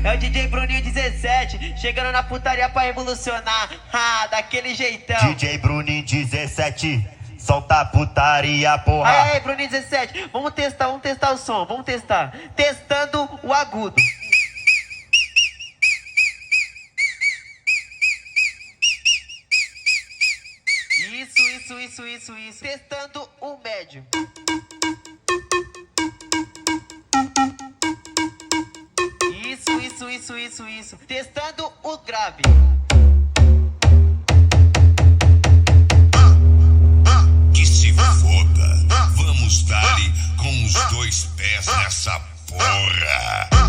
É o DJ Bruninho 17, chegando na putaria pra revolucionar. Daquele jeitão. DJ Bruninho 17, solta a putaria, porra. Aí, Bruninho 17, vamos testar o som, vamos testar. Testando o agudo. Isso. Testando o médio. Isso. Testando o grave. Que se foda. Vamos dar com os dois pés nessa porra.